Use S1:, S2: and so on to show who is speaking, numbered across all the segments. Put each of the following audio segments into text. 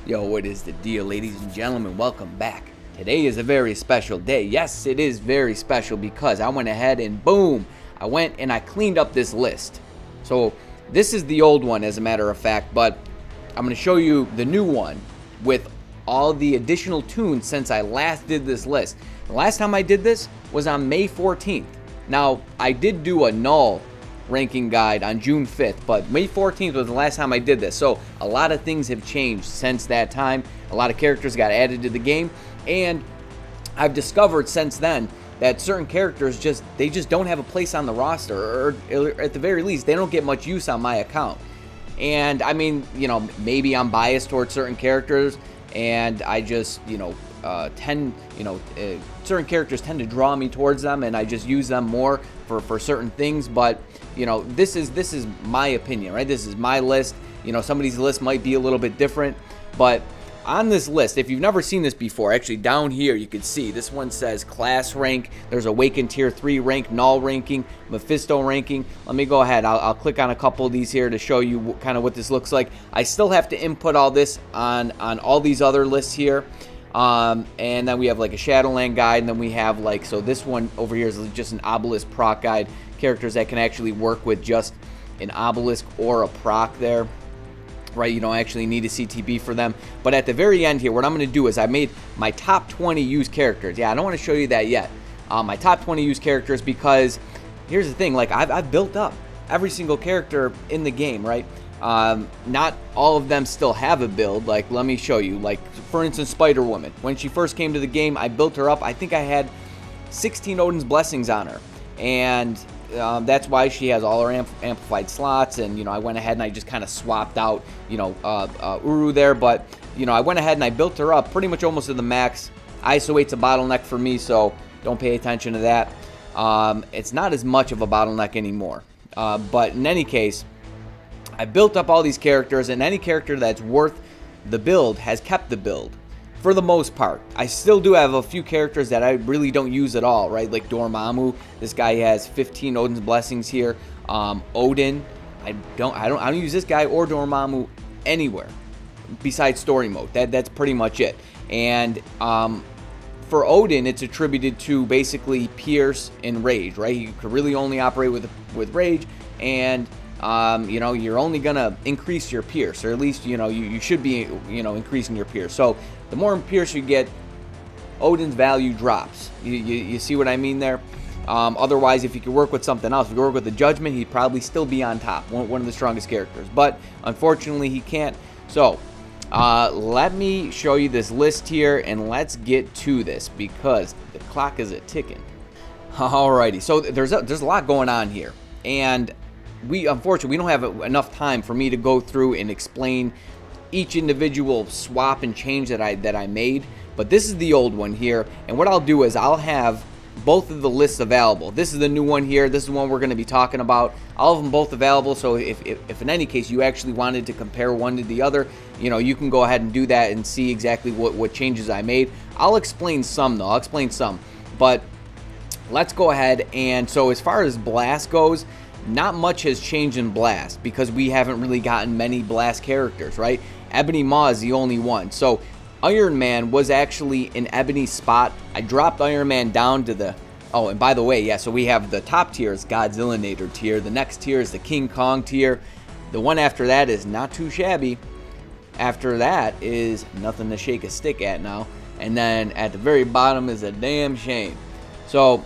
S1: Yo, what is the deal, ladies and gentlemen? Welcome back. Today is a very special day. Yes, it is very special because I went ahead and boom, I went and I cleaned up this list. So this is the old one as a matter of fact, but I'm going to show you the new one with all the additional tunes since I last did this list. The last time I did this was on May 14th. Now, I did do a null ranking guide on June 5th, but May 14th was the last time I did this. So a lot of things have changed since that time. A lot of characters got added to the game, and I've discovered since then that certain characters just don't have a place on the roster, or at the very least they don't get much use on my account. And I mean, you know, maybe I'm biased towards certain characters, and I just, certain characters tend to draw me towards them, and I just use them more for certain things. But you know, this is my opinion, right? This is my list. You know, somebody's list might be a little bit different, but on this list, if you've never seen this before, actually down here you can see this one says class rank. There's Awakened Tier 3 rank, null ranking, Mephisto ranking. Let me go ahead. I'll click on a couple of these here to show you kind of what this looks like. I still have to input all this on all these other lists here. And then we have like a Shadowland guide, and then we have like, so this one over here is just an obelisk proc guide. Characters that can actually work with just an obelisk or a proc there. Right, you don't actually need a CTB for them. But at the very end here, what I'm going to do is I made my top 20 used characters. Yeah, I don't want to show you that yet. My top 20 used characters, because here's the thing, like I've built up every single character in the game, right? Not all of them still have a build. Like, let me show you. Like, for instance, Spider-Woman. When she first came to the game, I built her up. I think I had 16 Odin's Blessings on her. And that's why she has all her amplified slots, and you know, I went ahead and I just kind of swapped out, you know, Uru there, but you know, I went ahead and I built her up pretty much almost to the max. ISO 8's a bottleneck for me, so don't pay attention to that. It's not as much of a bottleneck anymore, but in any case, I built up all these characters, and any character that's worth the build has kept the build. For the most part. I still do have a few characters that I really don't use at all, right? Like Dormammu. This guy has 15 Odin's Blessings here. Odin. I don't use this guy or Dormammu anywhere besides story mode. That's pretty much it. And for Odin, it's attributed to basically Pierce and Rage, right? You could really only operate with Rage, and you know, you're only gonna increase your Pierce, or at least, you know, you should be, you know, increasing your Pierce. So the more Pierce you get, Odin's value drops. You see what I mean there? Otherwise, if you could work with something else, if you could work with the Judgment, he'd probably still be on top, one of the strongest characters. But unfortunately, he can't. So let me show you this list here, and let's get to this because the clock is a-ticking. Alrighty, so there's a lot going on here, and unfortunately, we don't have enough time for me to go through and explain each individual swap and change that I made. But this is the old one here, and what I'll do is I'll have both of the lists available. This is the new one here. This is the one we're going to be talking about. I'll have them both available, so if in any case you actually wanted to compare one to the other, you know, you can go ahead and do that and see exactly what changes I made. I'll explain some, though. I'll explain some. But let's go ahead. And so as far as Blast goes, not much has changed in Blast because we haven't really gotten many Blast characters, right? Ebony Maw is the only one. So Iron Man was actually an Ebony spot. I dropped Iron Man down to the... Oh, and by the way, yeah, so we have the top tier is Godzillanator tier. The next tier is the King Kong tier. The one after that is not too shabby. After that is nothing to shake a stick at now. And then at the very bottom is a damn shame. So...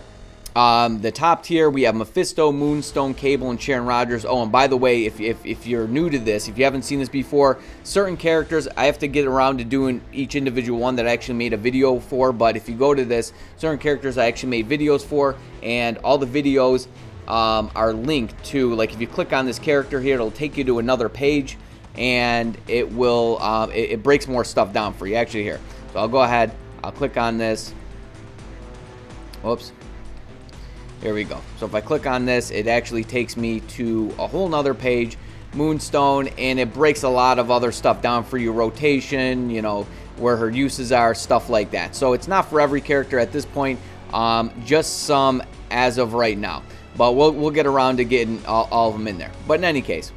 S1: the top tier, we have Mephisto, Moonstone, Cable, and Sharon Rogers. Oh, and by the way, if you're new to this, if you haven't seen this before, certain characters, I have to get around to doing each individual one that I actually made a video for. But if you go to this, certain characters I actually made videos for, and all the videos are linked to, like if you click on this character here, it'll take you to another page, and it will, it breaks more stuff down for you actually here. So I'll go ahead, I'll click on this. Whoops. Here we go. So if I click on this, it actually takes me to a whole nother page, Moonstone, and it breaks a lot of other stuff down for you, rotation, you know, where her uses are, stuff like that. So it's not for every character at this point, just some as of right now. But we'll get around to getting all of them in there. But in any case,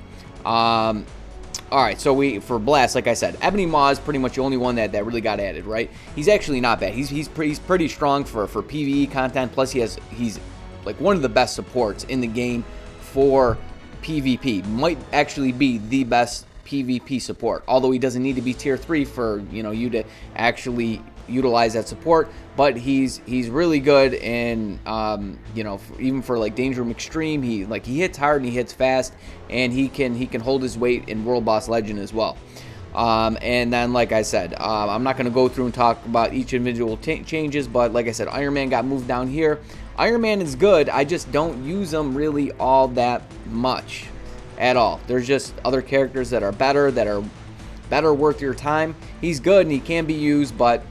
S1: All right, so for Blast, like I said, Ebony Maw is pretty much the only one that really got added, right? He's actually not bad. He's pretty strong for PvE content. Plus, he's like one of the best supports in the game for PvP. Might actually be the best PvP support. Although he doesn't need to be tier 3 for you to actually utilize that support. But he's really good in even for like Danger Room Extreme. He hits hard and he hits fast, and he can hold his weight in World Boss Legend as well. And then, like I said, I'm not going to go through and talk about each individual changes, but like I said, Iron Man got moved down here. Iron Man is good. I just don't use him really all that much at all. There's just other characters that are better worth your time. He's good and he can be used, but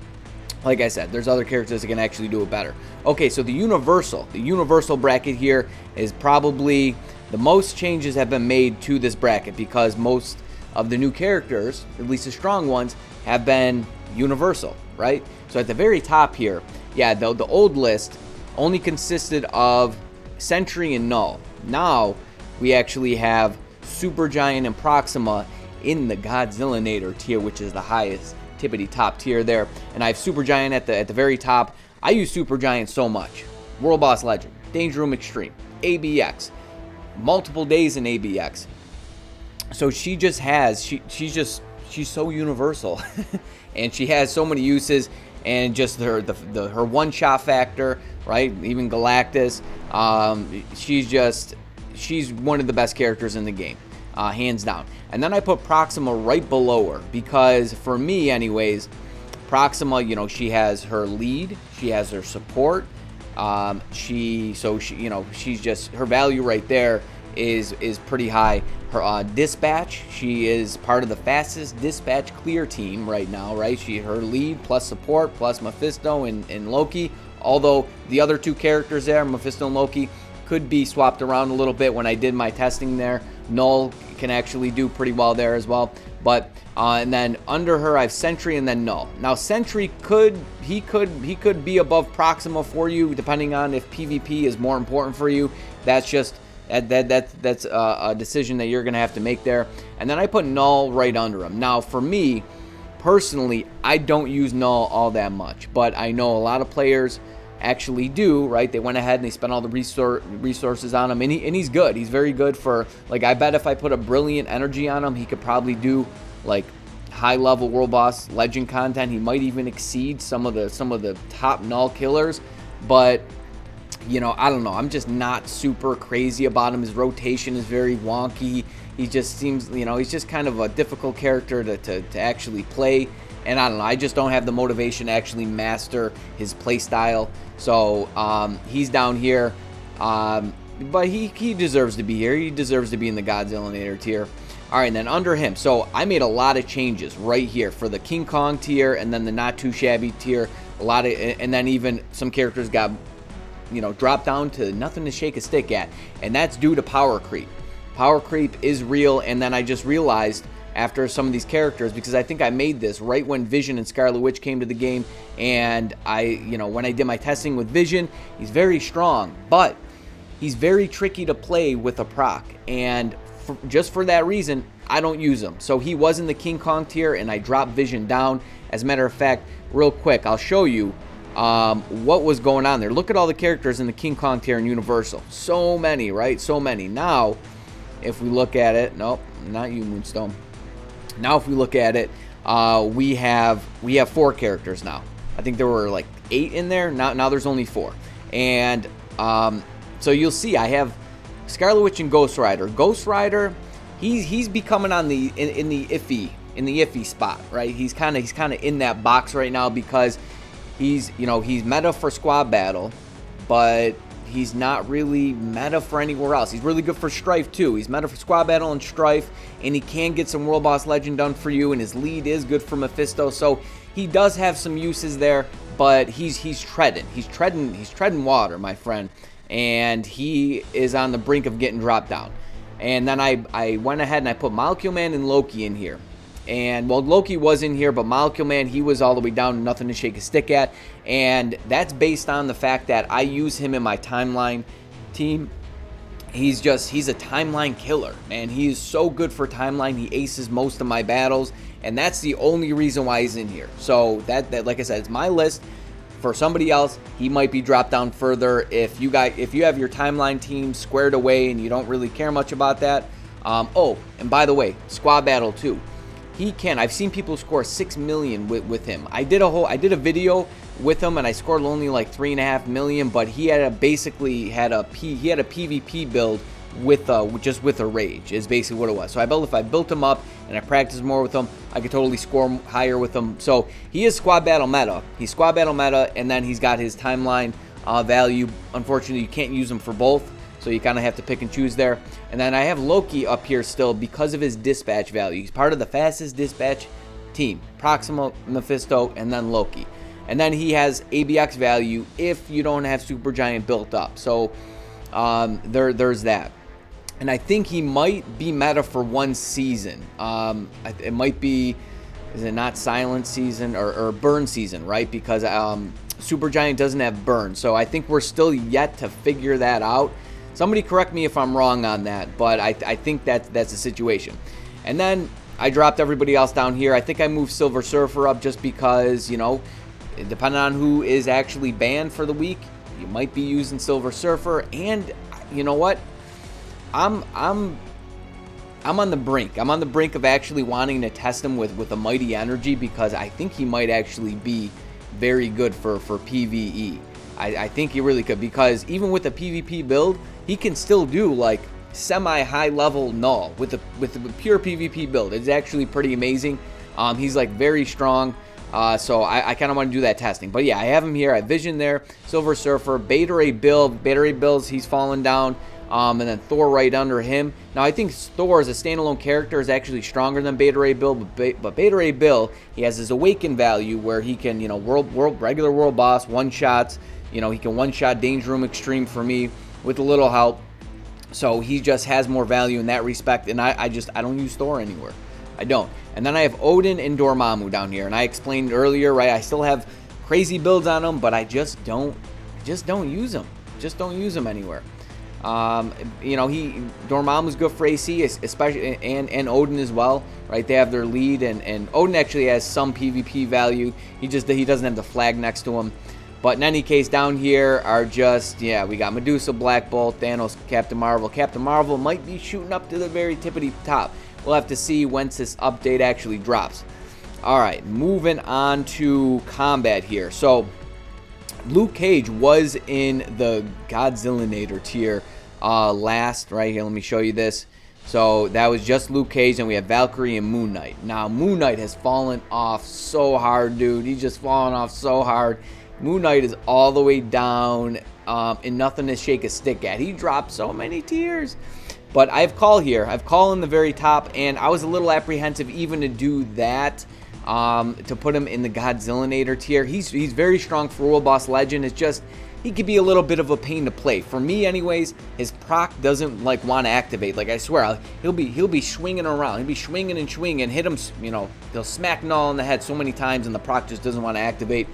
S1: like I said, there's other characters that can actually do it better. Okay, so the universal bracket here is probably the most changes have been made to this bracket, because most of the new characters, at least the strong ones, have been universal, right? So at the very top here, yeah, the old list only consisted of Sentry and Null. Now we actually have Supergiant and Proxima in the Godzillanator tier, which is the highest tippity top tier there. And I have Supergiant at the very top. I use Supergiant so much. World Boss Legend, Danger Room Extreme, ABX, multiple days in ABX. So she's so universal. And she has so many uses, and just her one-shot factor, right? Even Galactus, she's one of the best characters in the game, hands down. And then I put Proxima right below her, because for me anyways, Proxima, she has her lead, she has her support, she's just, her value right there is pretty high. Her dispatch, she is part of the fastest dispatch clear team right now, right? Her lead plus support plus Mephisto and Loki, although the other two characters there, Mephisto and Loki, could be swapped around a little bit. When I did my testing there, Null can actually do pretty well there as well. But and then under her I have Sentry and then Null. Now Sentry could be above Proxima for you, depending on if PvP is more important for you. That's just that's a decision that you're gonna have to make there. And then I put Null right under him. Now for me personally, I don't use Null all that much, but I know a lot of players actually do, right? They went ahead and they spent all the resources on him, and he's good. He's very good for, like, I bet if I put a Brilliant Energy on him, he could probably do like high level World Boss Legend content. He might even exceed some of the top Null killers. But I don't know, I'm just not super crazy about him. His rotation is very wonky. He just seems, he's just kind of a difficult character to actually play. And I don't know, I just don't have the motivation to actually master his play style. So he's down here, but he deserves to be here. He deserves to be in the Godzillanator tier. All right, and then under him, so I made a lot of changes right here for the King Kong tier, and then the not too shabby tier. And then even some characters got dropped down to nothing to shake a stick at, and that's due to power creep. Power creep is real. And then I just realized after some of these characters, because I think I made this right when Vision and Scarlet Witch came to the game, and when I did my testing with Vision, he's very strong, but he's very tricky to play with a proc, and just for that reason, I don't use him. So he was in the King Kong tier, and I dropped Vision down. As a matter of fact, real quick, I'll show you what was going on there. Look at all the characters in the King Kong tier in Universal. So many, right? So many. Now, if we look at it, nope, not you, Moonstone. Now, if we look at it, we have 4 characters now. I think there were like 8 in there. Now there's only 4. And so you'll see I have Scarlet Witch and Ghost Rider. Ghost Rider, he's becoming on the in the iffy spot, right? He's kind of in that box right now, because he's meta for squad battle, but he's not really meta for anywhere else. He's really good for Strife too. He's meta for squad battle and Strife, and he can get some World Boss Legend done for you, and his lead is good for Mephisto. So he does have some uses there, but he's treading water, my friend, and he is on the brink of getting dropped down. And then I went ahead and I put Molecule Man and Loki in here. And, well, Loki was in here, but Molecule Man, he was all the way down, nothing to shake a stick at. And that's based on the fact that I use him in my timeline team. he's a timeline killer, man. He is so good for timeline. He aces most of my battles, and that's the only reason why he's in here. So that like I said, it's my list. For somebody else, he might be dropped down further. If you have your timeline team squared away and you don't really care much about that. Oh, and by the way, squad battle too. I've seen people score 6 million with him. I did a video with him and I scored only like 3.5 million, but he had a PvP build with just with a rage is basically what it was. So if I built him up and I practiced more with him, I could totally score higher with him. So he is squad battle meta. He's squad battle meta, and then he's got his timeline value. Unfortunately, you can't use him for both, so you kind of have to pick and choose there. And then I have Loki up here still because of his dispatch value. He's part of the fastest dispatch team: Proxima, Mephisto, and then Loki. And then he has ABX value if you don't have Supergiant built up. So there's that. And I think he might be meta for one season. It might be, is it not Silent Season or Burn Season, right? Because Supergiant doesn't have Burn. So I think we're still yet to figure that out. Somebody correct me if I'm wrong on that, but I think that's the situation. And then I dropped everybody else down here. I think I moved Silver Surfer up just because, you know, depending on who is actually banned for the week, you might be using Silver Surfer. And you know what? I'm on the brink. I'm on the brink of actually wanting to test him with a Mighty Energy because I think he might actually be very good for PvE. I think he really could, because even with a PvP build, he can still do like semi-high level null with a pure PvP build. It's actually pretty amazing. He's like very strong. So I kind of want to do that testing. But yeah, I have him here. I have Vision there, Silver Surfer, Beta Ray Bill. Beta Ray Bill's, he's fallen down. And then Thor right under him. Now, I think Thor as a standalone character is actually stronger than Beta Ray Bill, but Beta Ray Bill, he has his Awaken value where he can, you know, regular world boss, one-shots. You know, he can one-shot Danger Room Extreme for me with a little help. So he just has more value in that respect, and I don't use Thor anywhere. I don't. And then I have Odin and Dormammu down here, and I explained earlier, right, I still have crazy builds on them, but I just don't use them. Just don't use them anywhere. You know, Dormammu's good for AC, especially, and Odin as well, right? They have their lead, and Odin actually has some PvP value. He doesn't have the flag next to him. But in any case, down here are just, yeah, we got Medusa, Black Bolt, Thanos, Captain Marvel. Captain Marvel might be shooting up to the very tippity top. We'll have to see once this update actually drops. All right, moving on to combat here. So Luke Cage was in the Godzillanator tier last, right here. Let me show you this. So that was just Luke Cage, and we have Valkyrie and Moon Knight. Now, Moon Knight has fallen off so hard, dude. He's just fallen off so hard. Moon Knight is all the way down and nothing to shake a stick at. He dropped so many tiers. But I have Call here. I have Call in the very top, and I was a little apprehensive even to do that, to put him in the Godzillanator tier. He's very strong for World Boss Legend. It's just, he could be a little bit of a pain to play. For me anyways, his proc doesn't like want to activate. Like, I swear, he'll be swinging around. He'll be swinging and swinging, hit him, you know, they'll smack Null in the head so many times, and the proc just doesn't want to activate.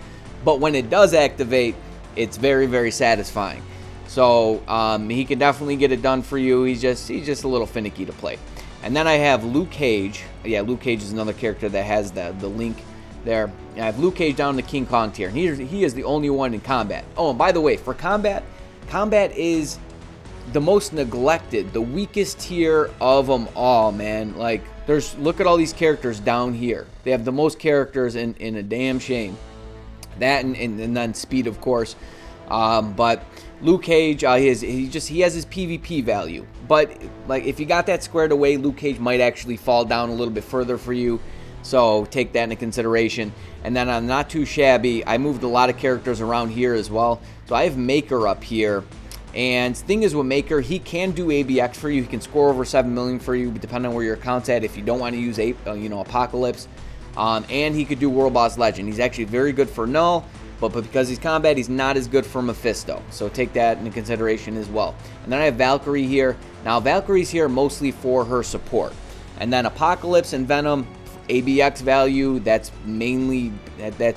S1: But when it does activate, it's very, very satisfying. So he can definitely get it done for you. He's just a little finicky to play. And then I have Luke Cage. Yeah, Luke Cage is another character that has the link there. I have Luke Cage down in the King Kong tier. And he is the only one in combat. Oh, and by the way, for combat is the most neglected, the weakest tier of them all, man. Like, look at all these characters down here. They have the most characters in a damn shame. That and then speed, of course. But Luke Cage, he has his PvP value. But like, if you got that squared away, Luke Cage might actually fall down a little bit further for you. So take that into consideration. And then I'm not too shabby. I moved a lot of characters around here as well. So I have Maker up here. And the thing is with Maker, he can do ABX for you. He can score over 7 million for you, depending on where your account's at. If you don't want to use Apocalypse. And he could do World Boss Legend. He's actually very good for Null, but because he's combat, he's not as good for Mephisto. So take that into consideration as well. And then I have Valkyrie here. Now, Valkyrie's here mostly for her support. And then Apocalypse and Venom, ABX value, that's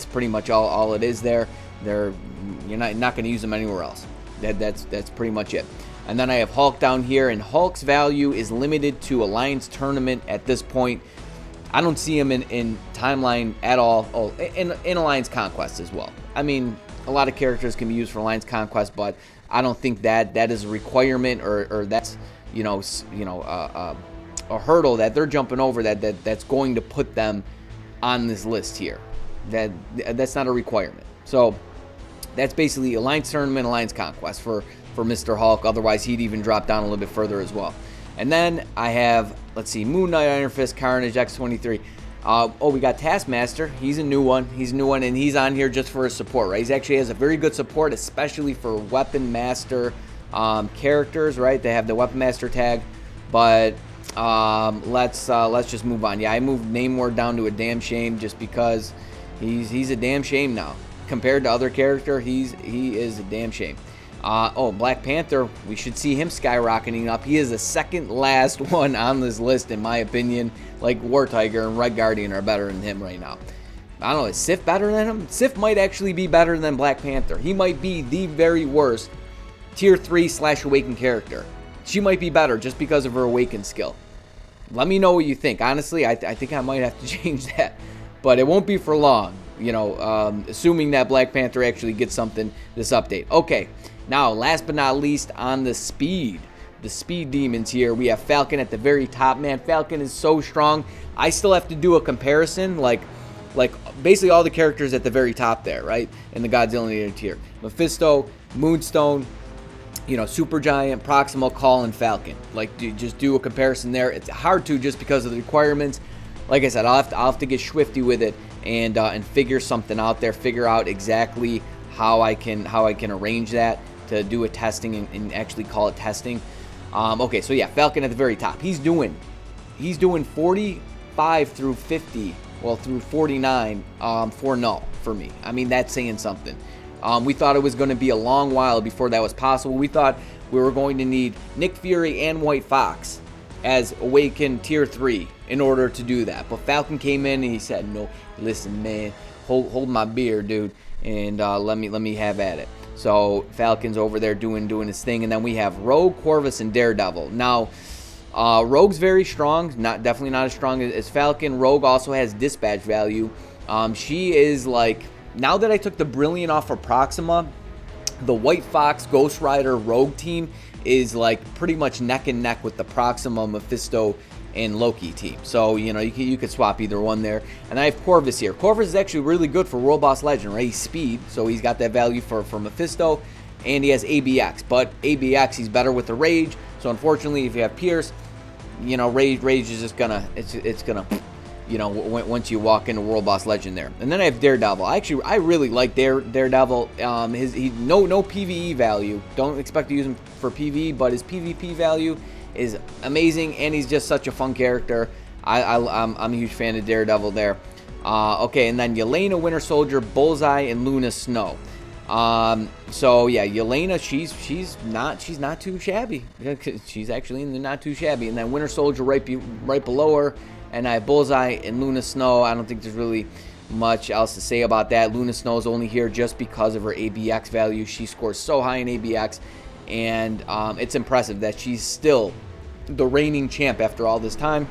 S1: pretty much all it is there. You're not going to use them anywhere else. That's pretty much it. And then I have Hulk down here, and Hulk's value is limited to Alliance Tournament at this point. I don't see him in Timeline at all. Oh, in Alliance Conquest as well. I mean, a lot of characters can be used for Alliance Conquest, but I don't think that is a requirement, or that's a hurdle that they're jumping over that's going to put them on this list here. That's not a requirement. So that's basically Alliance Tournament, Alliance Conquest for Mr. Hulk. Otherwise, he'd even drop down a little bit further as well. And then I have, let's see, Moon Knight, Iron Fist, Carnage, X-23. We got Taskmaster. He's a new one. And he's on here just for his support, right? He actually has a very good support, especially for Weapon Master characters, right? They have the Weapon Master tag. But let's just move on. Yeah, I moved Namor down to a damn shame just because he's a damn shame now. Compared to other character, he is a damn shame. Black Panther, we should see him skyrocketing up. He is the second last one on this list, in my opinion. Like, War Tiger and Red Guardian are better than him right now. I don't know, is Sif better than him? Sif might actually be better than Black Panther. He might be the very worst Tier 3 / Awakened character. She might be better just because of her Awakened skill. Let me know what you think. Honestly, I think I might have to change that. But it won't be for long, assuming that Black Panther actually gets something this update. Okay. Now, last but not least, on the speed demons here, we have Falcon at the very top. Man, Falcon is so strong. I still have to do a comparison, like basically all the characters at the very top there, right? In the Godzillanator tier. Mephisto, Moonstone, Supergiant, Proximal, Call, and Falcon. Just do a comparison there. It's hard to just because of the requirements. Like I said, I'll have to get swifty with it and figure something out there. Figure out exactly how I can arrange that to do a testing and actually call it testing. Okay, so yeah, Falcon at the very top. He's doing 45 through 50, well, through 49 for null for me. I mean, that's saying something. We thought it was going to be a long while before that was possible. We thought we were going to need Nick Fury and White Fox as Awakened Tier 3 in order to do that. But Falcon came in and he said, no, listen, man, hold my beer, dude, and let me have at it. So Falcon's over there doing his thing, and then we have Rogue, Corvus, and Daredevil. Now, Rogue's very strong, definitely not as strong as Falcon. Rogue also has dispatch value. She is like, now that I took the Brilliant off of Proxima, the White Fox, Ghost Rider, Rogue team is like pretty much neck and neck with the Proxima, Mephisto, and Loki team. So, you could swap either one there. And I have Corvus here. Corvus is actually really good for World Boss Legend, right? He's speed, so he's got that value for Mephisto, and he has ABX. But ABX, he's better with the Rage. So unfortunately, if you have Pierce, Rage is just gonna, it's gonna, once you walk into World Boss Legend there. And then I have Daredevil. I really like Daredevil. No PvE value. Don't expect to use him for PvE, but his PvP value is amazing, and he's just such a fun character. I'm a huge fan of Daredevil there. Okay, and then Yelena, Winter Soldier, Bullseye, and Luna Snow. So yeah, Yelena, she's not too shabby. She's actually in the not too shabby. And then Winter Soldier right below her, and I have Bullseye and Luna Snow. I don't think there's really much else to say about that. Luna Snow is only here just because of her ABX value. She scores so high in ABX, and it's impressive that she's still the reigning champ after all this time.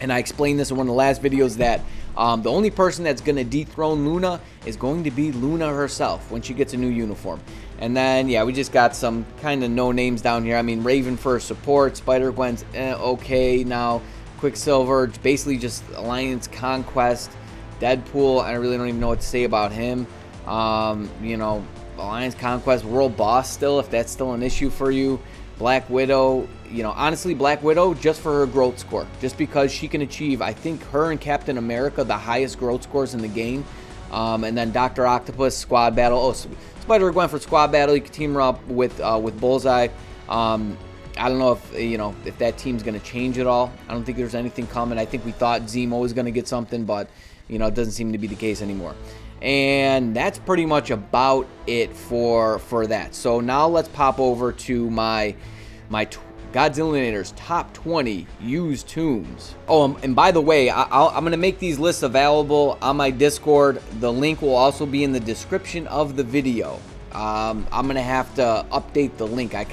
S1: And I explained this in one of the last videos that the only person that's going to dethrone Luna is going to be Luna herself when she gets a new uniform. And then, yeah, we just got some kind of no names down here. I mean, Raven for support, Spider-Gwen's okay. Now, Quicksilver, basically just Alliance Conquest. Deadpool, I really don't even know what to say about him. Alliance Conquest, World Boss still, if that's still an issue for you. Black Widow, honestly, Black Widow, just for her growth score. Just because she can achieve, I think, her and Captain America, the highest growth scores in the game. And then Dr. Octopus, Squad Battle. Oh, Spider-Gwen for Squad Battle. You can team her up with Bullseye. I don't know if that team's going to change at all. I don't think there's anything coming. I think we thought Zemo was going to get something, but, it doesn't seem to be the case anymore. And that's pretty much about it for that. So now let's pop over to my Godzillanator's top 20 used Toons. Oh, and by the way, I'm going to make these lists available on my Discord. The link will also be in the description of the video. I'm gonna have to update the link. I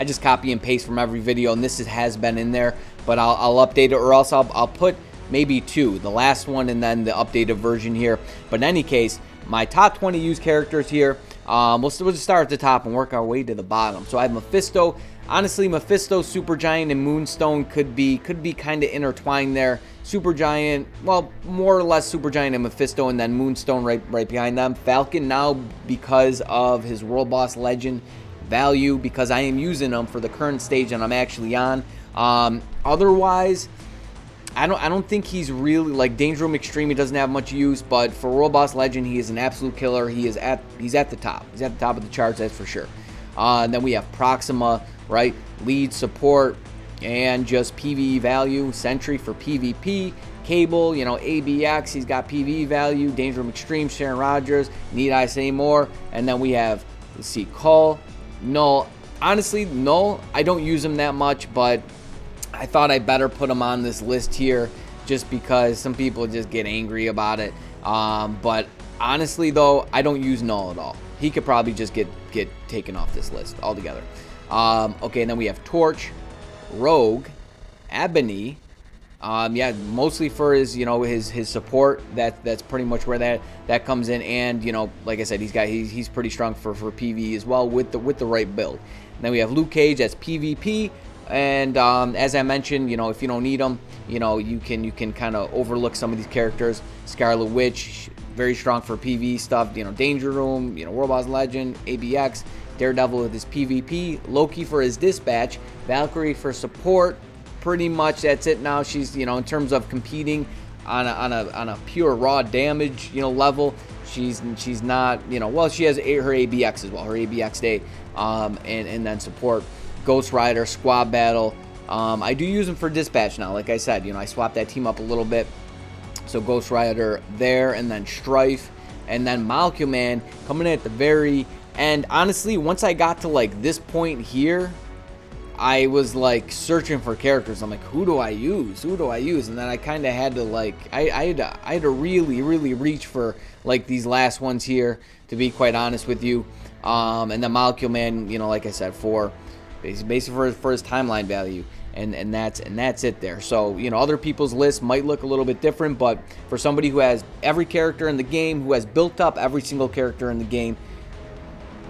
S1: just copy and paste from every video, and has been in there, but I'll update it, or else I'll put maybe two, the last one and then the updated version here. But in any case, my top 20 used characters here. We'll just start at the top and work our way to the bottom. So I have Mephisto. Honestly, Mephisto, Supergiant, and Moonstone could be kind of intertwined there. Supergiant, well, more or less Supergiant and Mephisto, and then Moonstone right behind them. Falcon now because of his World Boss Legend value, because I am using him for the current stage that I'm actually on. Otherwise, I don't think he's really, like, Danger Room Extreme, he doesn't have much use, but for World Boss Legend, he is an absolute killer. He's at the top. He's at the top of the charts, that's for sure. And then we have Proxima, right? Lead support and just PvE value. Sentry for PvP. Cable, you know, ABX, he's got PvE value. Danger Room Extreme, Sharon Rogers. Need I say more? And then we have, let's see, Cull, Null. Honestly, Null, I don't use him that much, but I thought I better put him on this list here just because some people just get angry about it. But honestly, though, I don't use Null at all. He could probably just get taken off this list altogether. Okay, and then we have Torch, Rogue, Ebony. Yeah, mostly for his, you know, his support. That's pretty much where that comes in. And, you know, like I said, he's pretty strong for PvE as well with the right build. And then we have Luke Cage, that's PvP. And as I mentioned, you know, if you don't need them, you know, you can kind of overlook some of these characters. Scarlet Witch, very strong for PvE stuff. You know, Danger Room, you know, World Boss Legend, ABX, Daredevil with his PvP, Loki for his dispatch, Valkyrie for support. Pretty much that's it now. She's, you know, in terms of competing on a pure raw damage, you know, level, she's not, you know, well, she has her ABX as well, her ABX day, and then support. Ghost Rider, Squad Battle. I do use them for dispatch now. Like I said, you know, I swapped that team up a little bit. So Ghost Rider there, and then Strife, and then Molecule Man coming in at the very end. Honestly, once I got to like this point here, I was like searching for characters. I'm like, who do I use? Who do I use? And then I kind of had to like, I had to really reach for like these last ones here, to be quite honest with you. And then Molecule Man, you know, like I said, basically for his timeline value, and that's it there. So, you know, other people's lists might look a little bit different, but for somebody who has every character in the game, who has built up every single character in the game,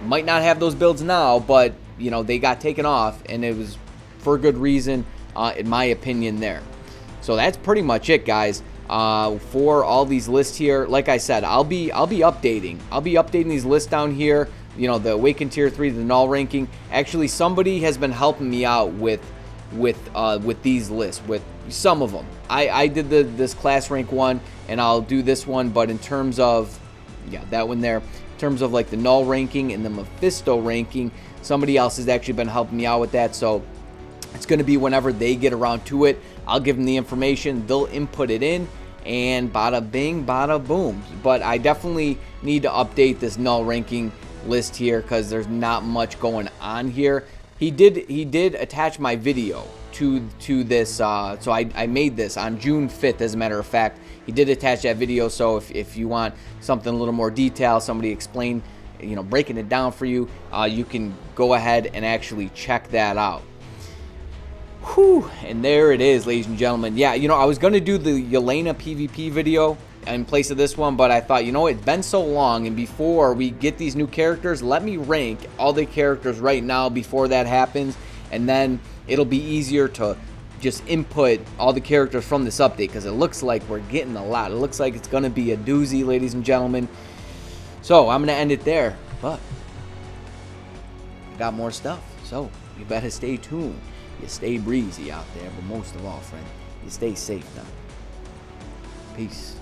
S1: might not have those builds now, but you know, they got taken off, and it was for good reason, in my opinion there. So that's pretty much it, guys, for all these lists here. Like I said, I'll be updating these lists down here. You know, the Awakened Tier 3, the null ranking. Actually, somebody has been helping me out with these lists, with some of them. I did this class rank one, and I'll do this one, but in terms of, yeah, that one there, in terms of like the null ranking and the Mephisto ranking, somebody else has actually been helping me out with that. So it's going to be whenever they get around to it, I'll give them the information, they'll input it in, and bada bing, bada boom. But I definitely need to update this null ranking list here, because there's not much going on here. He did attach my video to this, so I made this on June 5th, as a matter of fact. He did attach that video, so if you want something a little more detailed, somebody explain, you know, breaking it down for you, you can go ahead and actually check that out. Whew, and there it is, ladies and gentlemen. Yeah, you know, I was going to do the Yelena PvP video in place of this one, but I thought, you know, it's been so long, and before we get these new characters, let me rank all the characters right now before that happens, and then it'll be easier to just input all the characters from this update, because it looks like we're getting a lot. It looks like it's going to be a doozy, ladies and gentlemen. So I'm going to end it there, but I got more stuff, so you better stay tuned. You stay breezy out there, but most of all, friend, you stay safe now. Peace.